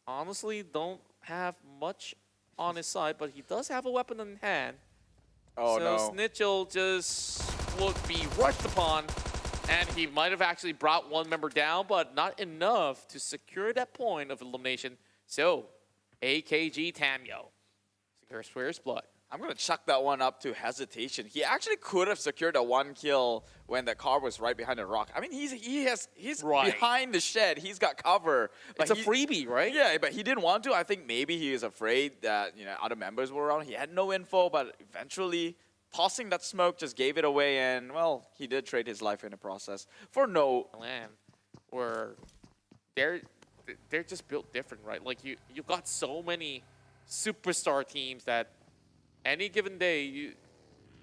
honestly don't have much on his side, but he does have a weapon in hand. Oh so no. NiciL just would be rushed upon, and he might have actually brought one member down, but not enough to secure that point of elimination. So, AKgTaMyo secures first blood. I'm going to chuck that one up to hesitation. He actually could have secured a 1 kill when the car was right behind the rock. I mean, he's right behind the shed. He's got cover. It's a freebie, right? Yeah, but he didn't want to. I think maybe he was afraid that other members were around. He had no info, but eventually tossing that smoke just gave it away. And, well, he did trade his life in the process for no... Land where they're just built different, right? Like, you've got so many superstar teams that any given day,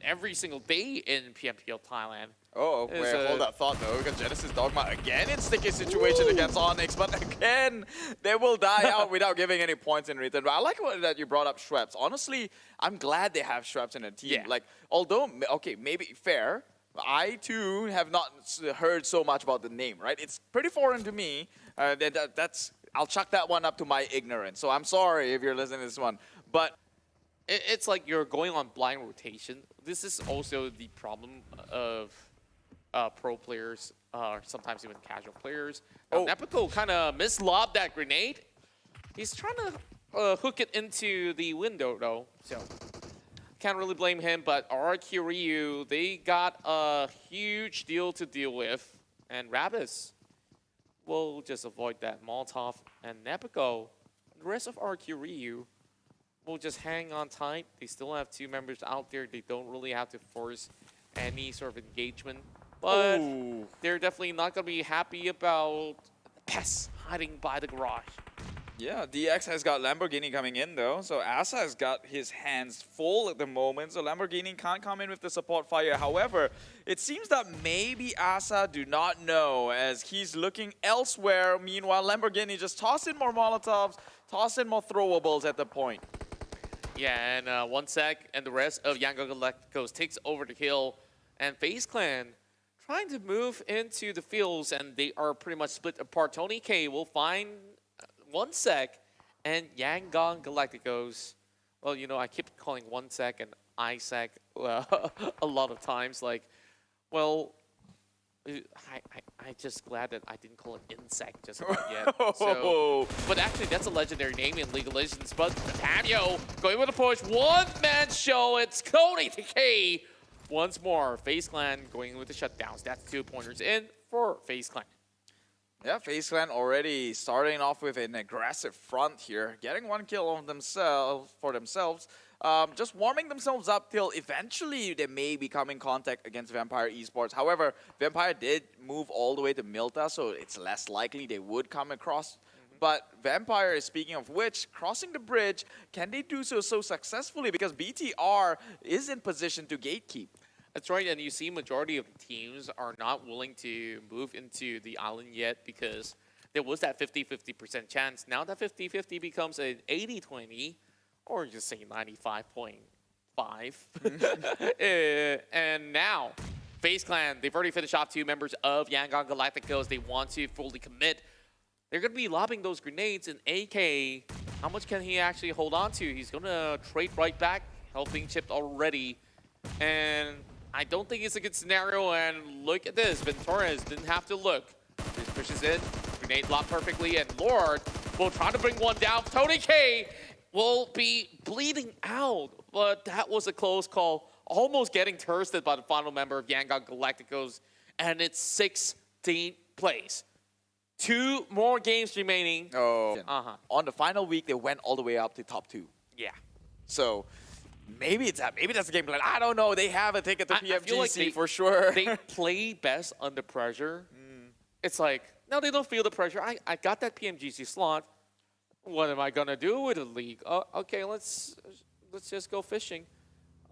every single day in PMPL Thailand. Wait, hold that thought though, because Genesis Dogma again in sticky situation against ONix, but again, they will die out without giving any points in return. But I like that you brought up Schweppes. Honestly, I'm glad they have Schweppes in the team. Yeah. Like, although, okay, maybe fair, I too have not heard so much about the name, right? It's pretty foreign to me. I'll chuck that one up to my ignorance. So I'm sorry if you're listening to this one. But it's like you're going on blind rotation. This is also the problem of pro players, or sometimes even casual players. Nepico kind of mislobbed that grenade. He's trying to hook it into the window, though. So can't really blame him. But RQ, they got a huge deal to deal with. And Rabis will just avoid that Molotov. And Nepico, the rest of RQ, will just hang on tight. They still have 2 members out there. They don't really have to force any sort of engagement. But they're definitely not going to be happy about Pest hiding by the garage. yeah, DX has got Lamborghini coming in though. So Asa has got his hands full at the moment. So Lamborghini can't come in with the support fire. However, it seems that maybe Asa do not know as he's looking elsewhere. Meanwhile, Lamborghini just toss in more Molotovs, toss in more throwables at the point. Yeah, and 1 sec, and the rest of Yangon Galacticos takes over the kill. And FaZe Clan trying to move into the fields, and they are pretty much split apart. Tony K will find 1 sec, and Yangon Galacticos. Well, I keep calling 1 sec and ISEC a lot of times. Like, well, I just glad that I didn't call it insect just yet. So, but actually, that's a legendary name in League of Legends. But TaMyo going with a push, one-man show. It's Cody to K. Once more, FaZe Clan going with the shutdowns. That's 2 pointers in for FaZe Clan. Yeah, FaZe Clan already starting off with an aggressive front here, getting 1 kill on themselves. Just warming themselves up till eventually they may become in contact against Vampire Esports. However, Vampire did move all the way to Milta, so it's less likely they would come across. But Vampire, speaking of which, crossing the bridge, can they do so successfully? Because BTR is in position to gatekeep. That's right, and you see majority of teams are not willing to move into the island yet because there was that 50-50% chance. Now that 50-50 becomes an 80-20, or just say 95.5. And now, FaZe Clan, they've already finished off 2 members of Yangon Galacticos. They want to fully commit. They're going to be lobbing those grenades, and AK, how much can he actually hold on to? He's going to trade right back, health being chipped already. And I don't think it's a good scenario, and look at this. Venturez didn't have to look. Just pushes in, grenade locked perfectly, and LorD will try to bring one down. Tony K will be bleeding out, but that was a close call. Almost getting thirsted by the final member of Yangon Galacticos, and it's 16th place. 2 more games remaining. On the final week, they went all the way up to top 2. Yeah. So maybe that's the game plan. I don't know. They have a ticket to PFGC like for sure. They play best under pressure. It's like, no, they don't feel the pressure. I got that PMGC slot. What am I gonna do with the league? Okay, let's just go fishing.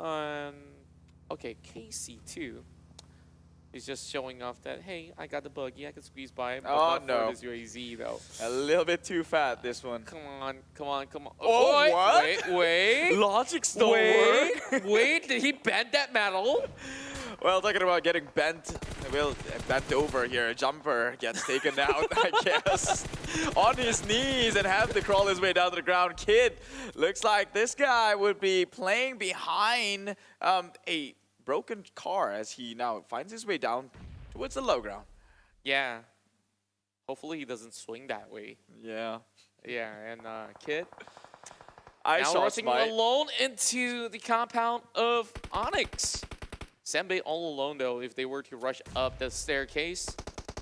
Okay, KC2 is just showing off that, hey, I got the buggy, I can squeeze by it, but not for this UAZ though. A little bit too fat, this one. Come on. Oh, what? Wait. Logic still work. Wait, did he bend that metal? Well, talking about getting bent over here, Jumper gets taken out, I guess, on his knees and have to crawl his way down to the ground. Kid, looks like this guy would be playing behind a broken car as he now finds his way down towards the low ground. Yeah. Hopefully he doesn't swing that way. Yeah. Yeah, and Kid I now shot rushing Smite. alone into the compound of ONix. Senbei all alone though. If they were to rush up the staircase,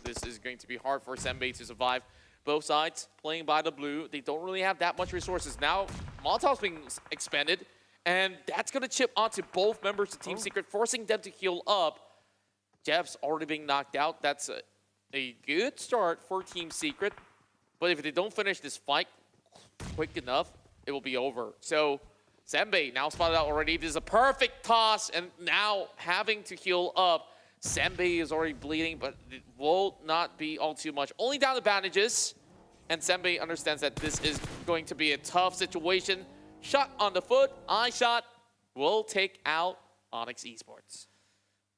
this is going to be hard for Senbei to survive. Both sides playing by the blue. They don't really have that much resources. Now Molotov's being expended, and that's going to chip onto both members of Team Secret, forcing them to heal up. Jeff's already being knocked out. That's a good start for Team Secret. But if they don't finish this fight quick enough, it will be over. So Senbei now spotted out already. This is a perfect toss, and now having to heal up. Senbei is already bleeding, but it will not be all too much. Only down to bandages, and Senbei understands that this is going to be a tough situation. Shot on the foot, eye shot, will take out ONix Esports.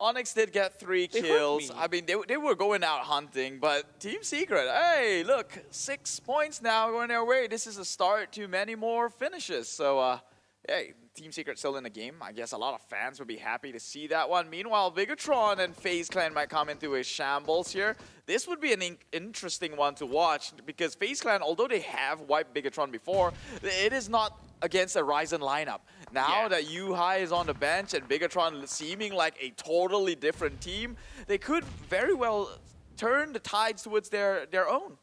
ONix did get 3 kills. I mean, they were going out hunting, but Team Secret, hey, look, 6 points now going their way. This is a start to many more finishes. So, hey, Team Secret still in the game. I guess a lot of fans would be happy to see that one. Meanwhile, Bigatron and FaZe Clan might come into a shambles here. This would be an interesting one to watch because FaZe Clan, although they have wiped Bigatron before, it is not against a Ryzen lineup. Now that U-High is on the bench and Bigatron seeming like a totally different team, they could very well turn the tides towards their own.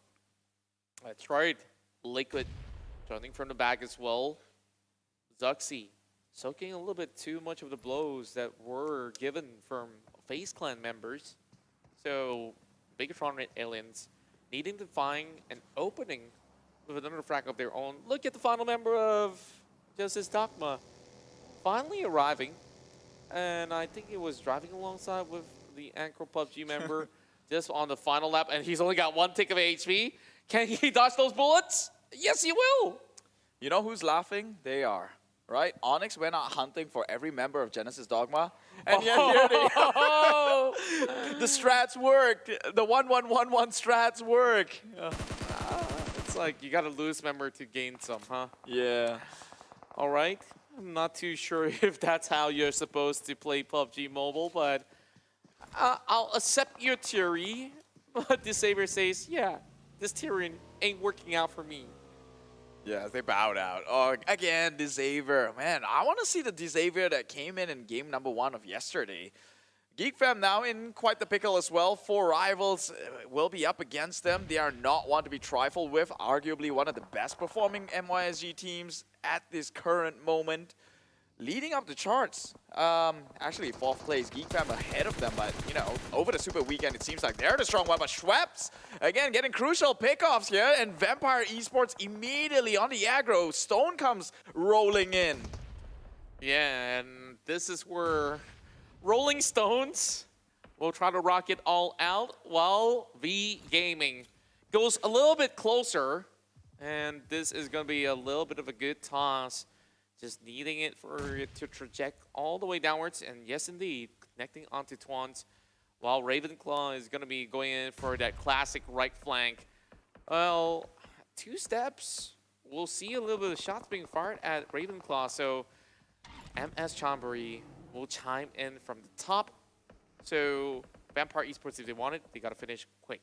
That's right. Liquid turning from the back as well. Zuxi soaking a little bit too much of the blows that were given from FaZe Clan members. So Bigatron and Aliens needing to find an opening with another frag of their own. Look at the final member of Justice Dogma finally arriving. And I think he was driving alongside with the Anchor PUBG member just on the final lap. And he's only got 1 tick of HP. Can he dodge those bullets? Yes, he will. You know who's laughing? They are. Right? ONix went out hunting for every member of Genesis Dogma. And yet here they are. The strats work. The 1-1-1-1 strats work. It's like you got to lose member to gain some, huh? Yeah. All right. I'm not too sure if that's how you're supposed to play PUBG Mobile, but I'll accept your theory. But the Saber says, yeah, this theory ain't working out for me. Yeah, they bowed out. Oh, again, Disaver. Man, I want to see the Disaver that came in game number 1 of yesterday. GeekFam now in quite the pickle as well. 4 rivals will be up against them. They are not one to be trifled with. Arguably one of the best performing MYSG teams at this current moment. Leading up the charts. Actually, 4th place, GeekFam ahead of them. But, you know, over the Super Weekend, it seems like they're the strong one. But Schweppes, again, getting crucial pickoffs here. And Vampire Esports immediately on the aggro. Stone comes rolling in. Yeah, and this is where Rolling Stones will try to rock it all out while V Gaming goes a little bit closer. And this is going to be a little bit of a good toss. Just needing it for it to traject all the way downwards. And yes, indeed, connecting onto Twans. While Ravenclaw is going to be going in for that classic right flank. Well, 2 steps. We'll see a little bit of shots being fired at Ravenclaw. So MS Chambary will chime in from the top. So Vampire Esports, if they want it, they got to finish quick.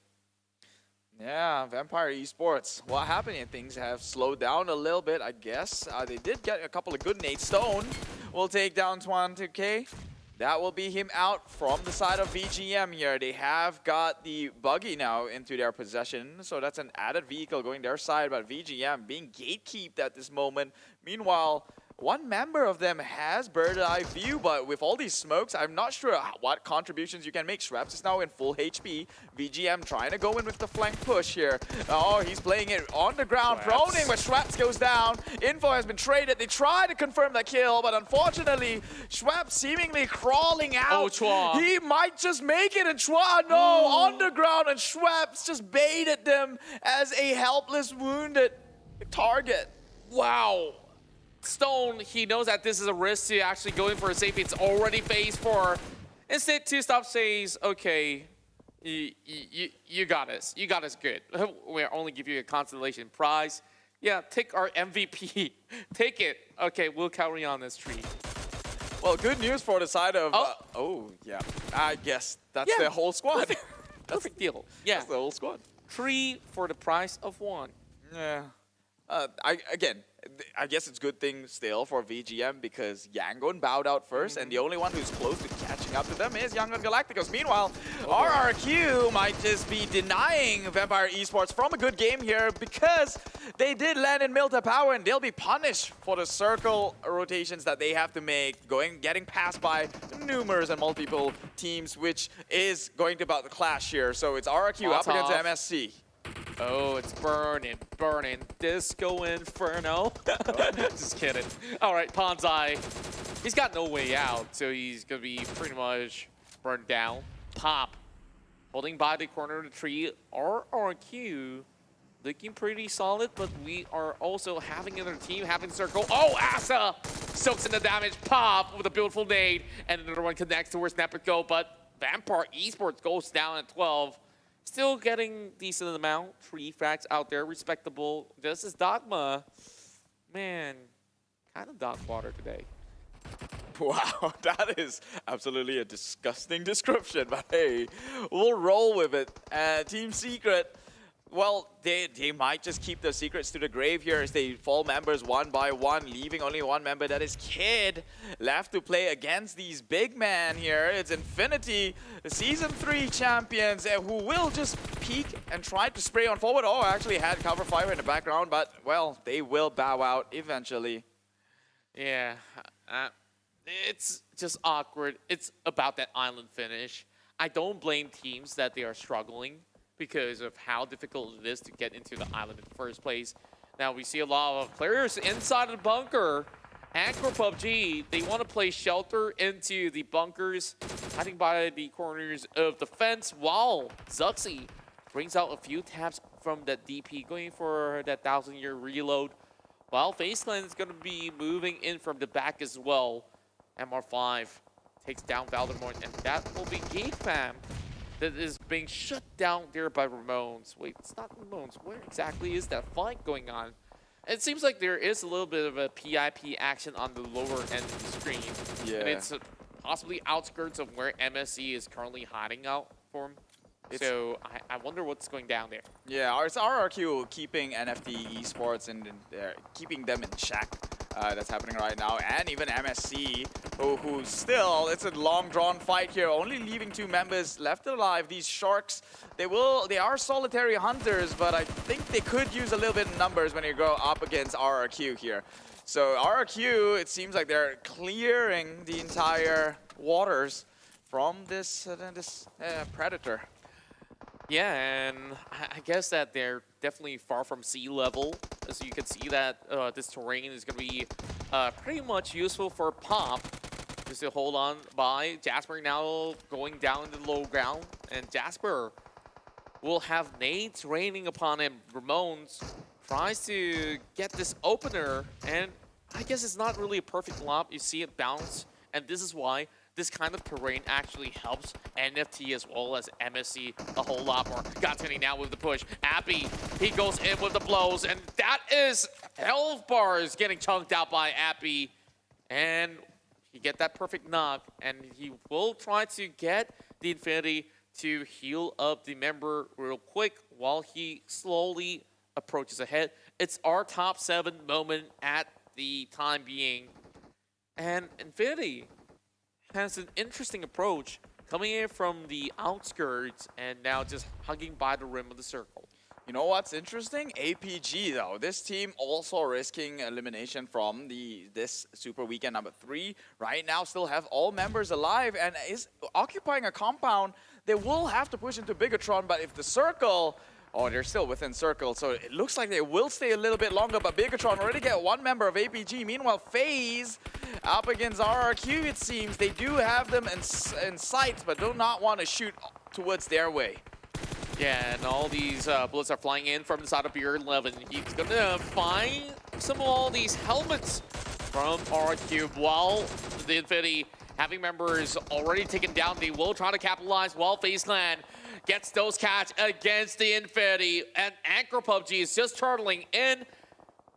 Yeah, Vampire Esports. What happened? Things have slowed down a little bit, I guess. They did get a couple of good nades. Stone will take down Twan2K. That will be him out from the side of VGM here. They have got the buggy now into their possession, so that's an added vehicle going their side, but VGM being gatekeeped at this moment. Meanwhile, one member of them has bird's eye view, but with all these smokes, I'm not sure what contributions you can make. Schweppes is now in full HP. VGM trying to go in with the flank push here. Oh, he's playing it on the ground, proning, but Schweppes goes down. Info has been traded. They try to confirm that kill, but unfortunately, Schweppes seemingly crawling out. Oh, Chua. He might just make it, and Chua, no, on the ground, and Schweppes just baited them as a helpless, wounded target. Wow. Stone, he knows that this is a risk to actually go in for a safety. It's already phase 4. Instead, Two Stop says, okay, you got us. You got us good. We'll only give you a consolation prize. Yeah, take our MVP. Take it. Okay, we'll carry on this tree. Well, good news for the side of... yeah. I guess that's the whole squad. Perfect deal. Yeah. That's the whole squad. 3 for the price of 1. Yeah. I guess it's good thing still for VGM because Yangon bowed out first, and the only one who's close to catching up to them is Yangon Galacticos. Meanwhile, RRQ might just be denying Vampire Esports from a good game here because they did land in Milta Power, and they'll be punished for the circle rotations that they have to make, getting passed by numerous and multiple teams, which is going to about the clash here. So it's RRQ up against MSC. Oh, it's burning. Disco Inferno. Just kidding. All right, Ponzai. He's got no way out, so he's going to be pretty much burned down. Pop. Holding by the corner of the tree. RRQ looking pretty solid, but we are also having another team having circle. Oh, Asa soaks in the damage. Pop with a beautiful nade, and another one connects towards Nepico, but Vampire Esports goes down at 12. Still getting decent amount. 3 frags out there, respectable. This is Dogma. Man, kind of dog water today. Wow, that is absolutely a disgusting description, but hey, we'll roll with it. Team Secret, well, they might just keep their secrets to the grave here as they fall members one by one, leaving only one member, that is Kid, left to play against these big men here. It's Infinity, the Season 3 champions, who will just peek and try to spray on forward. Oh, actually had cover fire in the background, but, well, they will bow out eventually. Yeah, it's just awkward. It's about that island finish. I don't blame teams that they are struggling because of how difficult it is to get into the island in the first place. Now we see a lot of players inside of the bunker. And for PUBG, they want to play shelter into the bunkers, hiding by the corners of the fence, while Zuxi brings out a few taps from that DP, going for that 1,000-year reload. While FaZe is going to be moving in from the back as well. MR5 takes down Valdermort, and that will be GateFam that is being shut down there by Ramones. Wait, it's not Ramones. Where exactly is that fight going on? It seems like there is a little bit of a PIP action on the lower end of the screen. Yeah. And it's possibly outskirts of where MSC is currently hiding out for him. So I wonder what's going down there. Yeah, it's RRQ keeping NFT Esports and keeping them in check. That's happening right now, and even MSC, who still, it's a long drawn fight here, only leaving 2 members left alive. These Sharks, they are solitary hunters, but I think they could use a little bit of numbers when you go up against RRQ here. So RRQ, it seems like they're clearing the entire waters from this predator. Yeah, and I guess that they're definitely far from sea level. So you can see that this terrain is going to be pretty much useful for Pop just to hold on by. Jasper now going down to the low ground, and Jasper will have nades raining upon him. Ramones tries to get this opener, and I guess it's not really a perfect lob. You see it bounce, and this is why this kind of terrain actually helps NFT as well as MSC a whole lot more. GodTunny now with the push. Appy, he goes in with the blows, and that is health bars getting chunked out by Appy. And he get that perfect knock, and he will try to get the Infinity to heal up the member real quick while he slowly approaches ahead. It's our top 7 moment at the time being. And Infinity has an interesting approach, coming in from the outskirts and now just hugging by the rim of the circle. You know what's interesting? APG though. This team also risking elimination from this Super Weekend number 3. Right now still have all members alive and is occupying a compound. They will have to push into Bigatron, but if the circle... Oh, they're still within circle, so it looks like they will stay a little bit longer, but Bigatron already get 1 member of APG. Meanwhile, Faze up against RRQ, it seems. They do have them in sight, but do not want to shoot towards their way. Yeah, and all these bullets are flying in from the side of Beer 11. He's going to find some of all these helmets from RRQ while the Infinity having members already taken down, they will try to capitalize while FaZe Clan gets those catch against the Infinity. And Anchor PUBG is just turtling in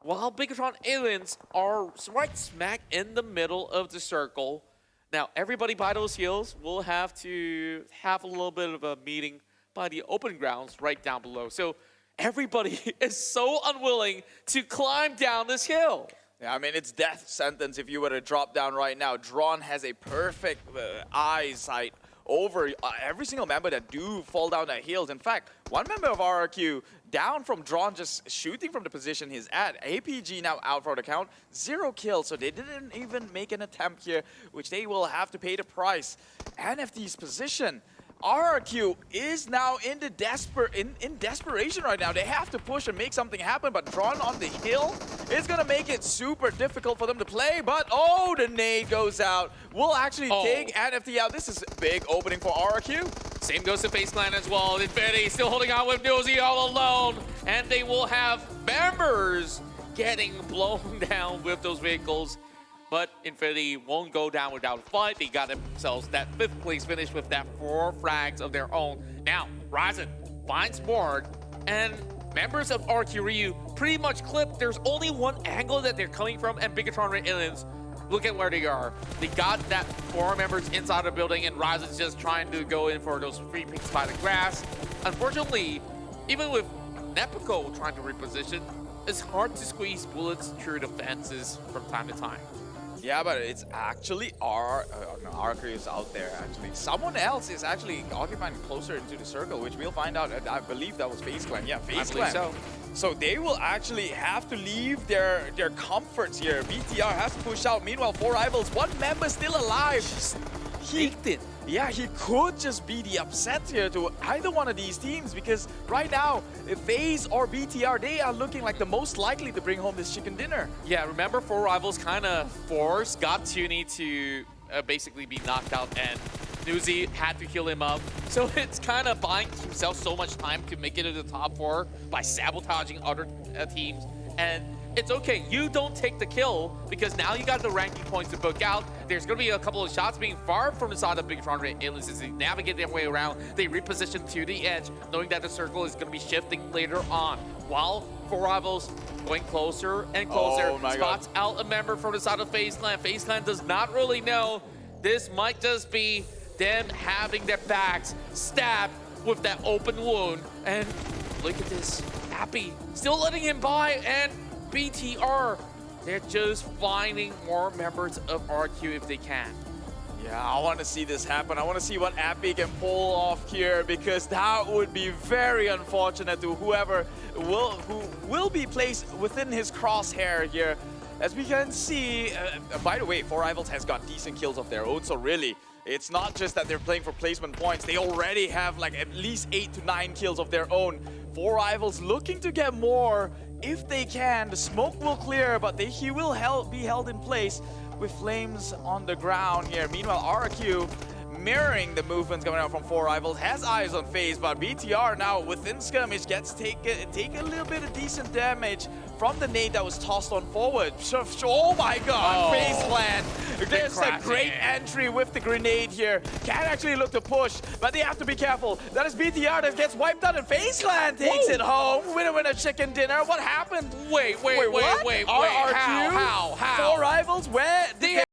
while Bigatron Aliens are right smack in the middle of the circle. Now, everybody by those hills will have to have a little bit of a meeting by the open grounds right down below. So everybody is so unwilling to climb down this hill. Yeah, I mean, it's death sentence if you were to drop down right now. Drawn has a perfect eyesight over every single member that do fall down that hills. In fact, one member of RRQ down from Drawn just shooting from the position he's at. APG now out for the count. 0 kills, so they didn't even make an attempt here, which they will have to pay the price. NFT's position. RRQ is now in the desperation right now. They have to push and make something happen, but Drawn on the hill is going to make it super difficult for them to play. But, oh, the nade goes out. We'll actually take NFT out. This is a big opening for RRQ. Same goes to FaZe Clan as well. Infinity still holding on with Nosy all alone. And they will have members getting blown down with those vehicles. But Infinity won't go down without a fight. They got themselves that 5th place finish with that 4 frags of their own. Now, Ryzen finds Board, and members of RQ pretty much clipped. There's only one angle that they're coming from, and Bigatron Red Aliens, look at where they are. They got that 4 members inside the building, and Ryzen's just trying to go in for those free picks by the grass. Unfortunately, even with Nepico trying to reposition, it's hard to squeeze bullets through the fences from time to time. Yeah, but it's actually RRQ is out there, actually. Someone else is actually occupying closer into the circle, which we'll find out. I believe that was FaZe Clan. Yeah, FaZe Clan. So they will actually have to leave their comforts here. BTR has to push out. Meanwhile, 4 rivals, 1 member still alive. He did. Yeah, he could just be the upset here to either one of these teams, because right now, if FaZe or BTR, they are looking like the most likely to bring home this chicken dinner. Yeah, remember 4 rivals kind of forced GodTunny to basically be knocked out, and Newsy had to heal him up. So it's kind of buying himself so much time to make it to the top 4 by sabotaging other teams. And it's okay, you don't take the kill because now you got the ranking points to book out. There's going to be a couple of shots being far from the side of Bigatron Red Aliens as they navigate their way around. They reposition to the edge, knowing that the circle is going to be shifting later on. While 4 rivals going closer and closer, spots out a member from the side of FaZe Clan. FaZe Clan does not really know. This might just be them having their backs stabbed with that open wound. And look at this, Happy still letting him by, and BTR, they're just finding more members of RQ if they can. Yeah, I want to see this happen. I want to see what Appy can pull off here, because that would be very unfortunate to whoever who will be placed within his crosshair here. As we can see, by the way, 4 rivals has got decent kills of their own, so really, it's not just that they're playing for placement points. They already have like at least 8 to 9 kills of their own. 4 rivals looking to get more if they can. The smoke will clear, but he will be held in place with flames on the ground here. Meanwhile, RQ mirroring the movements coming out from 4 rivals, has eyes on FaZe, but BTR now within skirmish gets take a little bit of decent damage from the nade that was tossed on forward. Oh my god, FaZe Clan. There's a great entry with the grenade here. Can actually look to push, but they have to be careful. That is BTR that gets wiped out, and FaZe Clan takes it home. Winner chicken dinner. What happened? Wait, what? RRQ? How? 4 rivals? Where did They